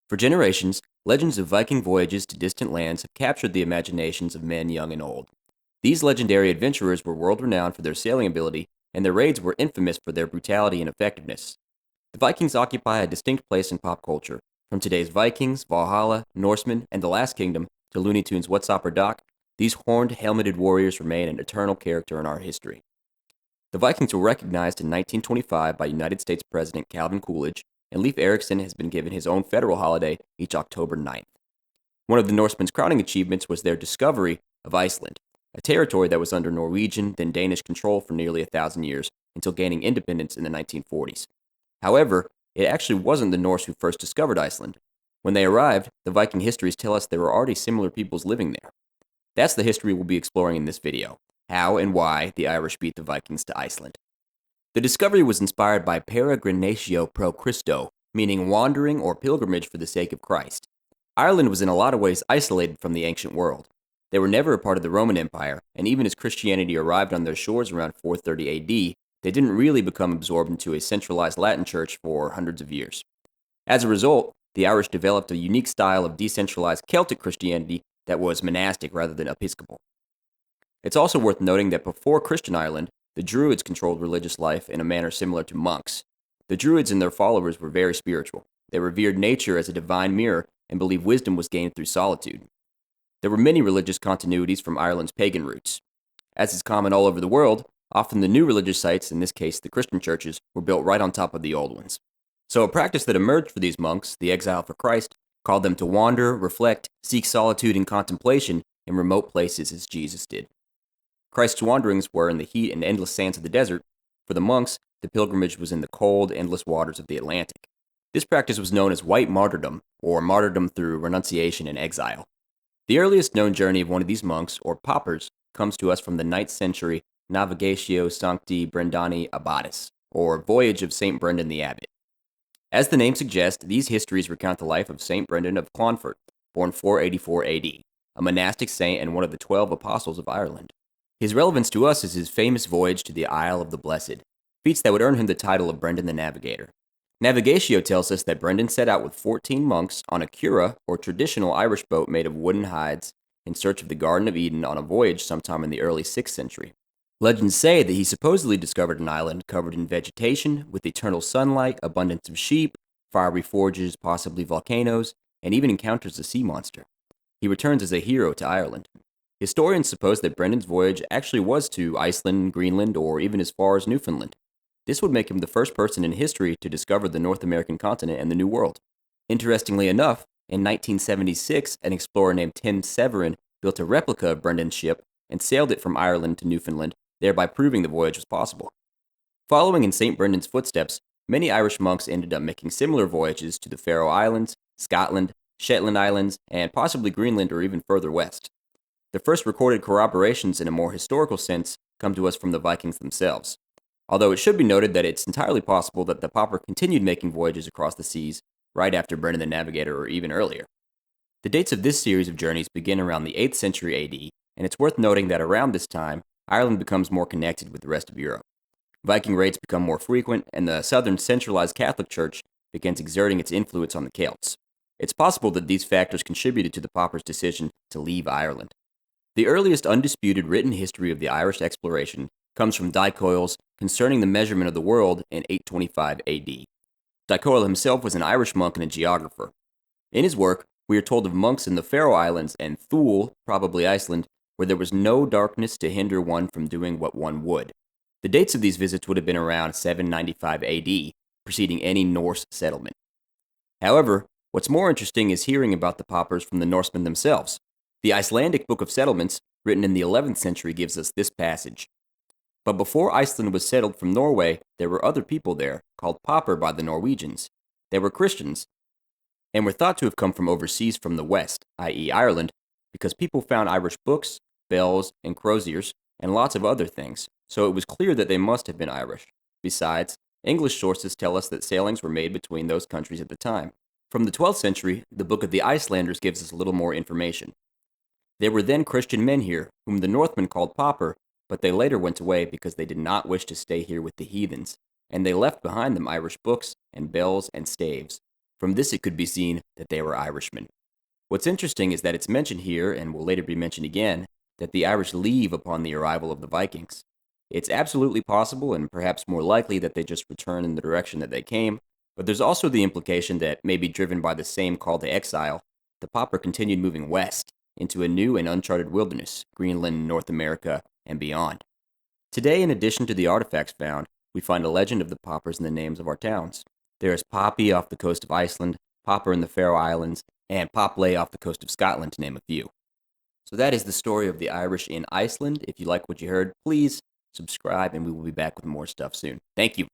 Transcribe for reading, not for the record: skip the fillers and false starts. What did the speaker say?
For generations, legends of Viking voyages to distant lands have captured the imaginations of men young and old. These legendary adventurers were world renowned for their sailing ability, and their raids were infamous for their brutality and effectiveness. The Vikings occupy a distinct place in pop culture. From today's Vikings, Valhalla, Norsemen, and The Last Kingdom to Looney Tunes' What's Opera Doc, these horned, helmeted warriors remain an eternal character in our history. The Vikings were recognized in 1925 by United States President Calvin Coolidge, and Leif Erikson has been given his own federal holiday each October 9th. One of the Norsemen's crowning achievements was their discovery of Iceland, a territory that was under Norwegian, then Danish control for nearly 1,000 years until gaining independence in the 1940s. However, it actually wasn't the Norse who first discovered Iceland. When they arrived, the Viking histories tell us there were already similar peoples living there. That's the history we'll be exploring in this video: how and why the Irish beat the Vikings to Iceland. The discovery was inspired by peregrinatio pro Christo, meaning wandering or pilgrimage for the sake of Christ. Ireland was in a lot of ways isolated from the ancient world. They were never a part of the Roman Empire, and even as Christianity arrived on their shores around 430 AD, they didn't really become absorbed into a centralized Latin church for hundreds of years. As a result, the Irish developed a unique style of decentralized Celtic Christianity that was monastic rather than episcopal. It's also worth noting that before Christian Ireland, the Druids controlled religious life in a manner similar to monks. The Druids and their followers were very spiritual. They revered nature as a divine mirror and believed wisdom was gained through solitude. There were many religious continuities from Ireland's pagan roots. As is common all over the world, often the new religious sites, in this case the Christian churches, were built right on top of the old ones. So a practice that emerged for these monks, the exile for Christ, called them to wander, reflect, seek solitude and contemplation in remote places as Jesus did. Christ's wanderings were in the heat and endless sands of the desert. For the monks, the pilgrimage was in the cold, endless waters of the Atlantic. This practice was known as white martyrdom, or martyrdom through renunciation and exile. The earliest known journey of one of these monks, or paupers, comes to us from the 9th century Navigatio Sancti Brendani Abbadis, or Voyage of St. Brendan the Abbot. As the name suggests, these histories recount the life of St. Brendan of Clonfert, born 484 AD, a monastic saint and one of the 12 apostles of Ireland. His relevance to us is his famous voyage to the Isle of the Blessed, feats that would earn him the title of Brendan the Navigator. Navigatio tells us that Brendan set out with 14 monks on a cura, or traditional Irish boat made of wooden hides, in search of the Garden of Eden on a voyage sometime in the early 6th century. Legends say that he supposedly discovered an island covered in vegetation, with eternal sunlight, abundance of sheep, fiery forges, possibly volcanoes, and even encounters a sea monster. He returns as a hero to Ireland. Historians suppose that Brendan's voyage actually was to Iceland, Greenland, or even as far as Newfoundland. This would make him the first person in history to discover the North American continent and the New World. Interestingly enough, in 1976, an explorer named Tim Severin built a replica of Brendan's ship and sailed it from Ireland to Newfoundland, thereby proving the voyage was possible. Following in St. Brendan's footsteps, many Irish monks ended up making similar voyages to the Faroe Islands, Scotland, Shetland Islands, and possibly Greenland or even further west. The first recorded corroborations in a more historical sense come to us from the Vikings themselves, although it should be noted that it's entirely possible that the pauper continued making voyages across the seas right after Brendan the Navigator or even earlier. The dates of this series of journeys begin around the 8th century AD, and it's worth noting that around this time, Ireland becomes more connected with the rest of Europe. Viking raids become more frequent, and the southern centralized Catholic Church begins exerting its influence on the Celts. It's possible that these factors contributed to the pauper's decision to leave Ireland. The earliest undisputed written history of the Irish exploration comes from Dicoil's Concerning the Measurement of the World in 825 AD. Dicoil himself was an Irish monk and a geographer. In his work, we are told of monks in the Faroe Islands and Thule, probably Iceland, where there was no darkness to hinder one from doing what one would. The dates of these visits would have been around 795 AD, preceding any Norse settlement. However, what's more interesting is hearing about the paupers from the Norsemen themselves. The Icelandic Book of Settlements, written in the 11th century, gives us this passage. But before Iceland was settled from Norway, there were other people there, called pauper by the Norwegians. They were Christians, and were thought to have come from overseas from the west, i.e. Ireland, because people found Irish books, bells, and croziers, and lots of other things, so it was clear that they must have been Irish. Besides, English sources tell us that sailings were made between those countries at the time. From the 12th century, the Book of the Icelanders gives us a little more information. There were then Christian men here, whom the Northmen called pauper, but they later went away because they did not wish to stay here with the heathens, and they left behind them Irish books and bells and staves. From this, it could be seen that they were Irishmen. What's interesting is that it's mentioned here, and will later be mentioned again, that the Irish leave upon the arrival of the Vikings. It's absolutely possible and perhaps more likely that they just return in the direction that they came, but there's also the implication that, maybe driven by the same call to exile, the Pauper continued moving west into a new and uncharted wilderness, Greenland, North America, and beyond. Today, in addition to the artifacts found, we find a legend of the Paupers in the names of our towns. There is Poppy off the coast of Iceland, Popper in the Faroe Islands, and Poplay off the coast of Scotland, to name a few. So that is the story of the Irish in Iceland. If you like what you heard, please subscribe, and we will be back with more stuff soon. Thank you.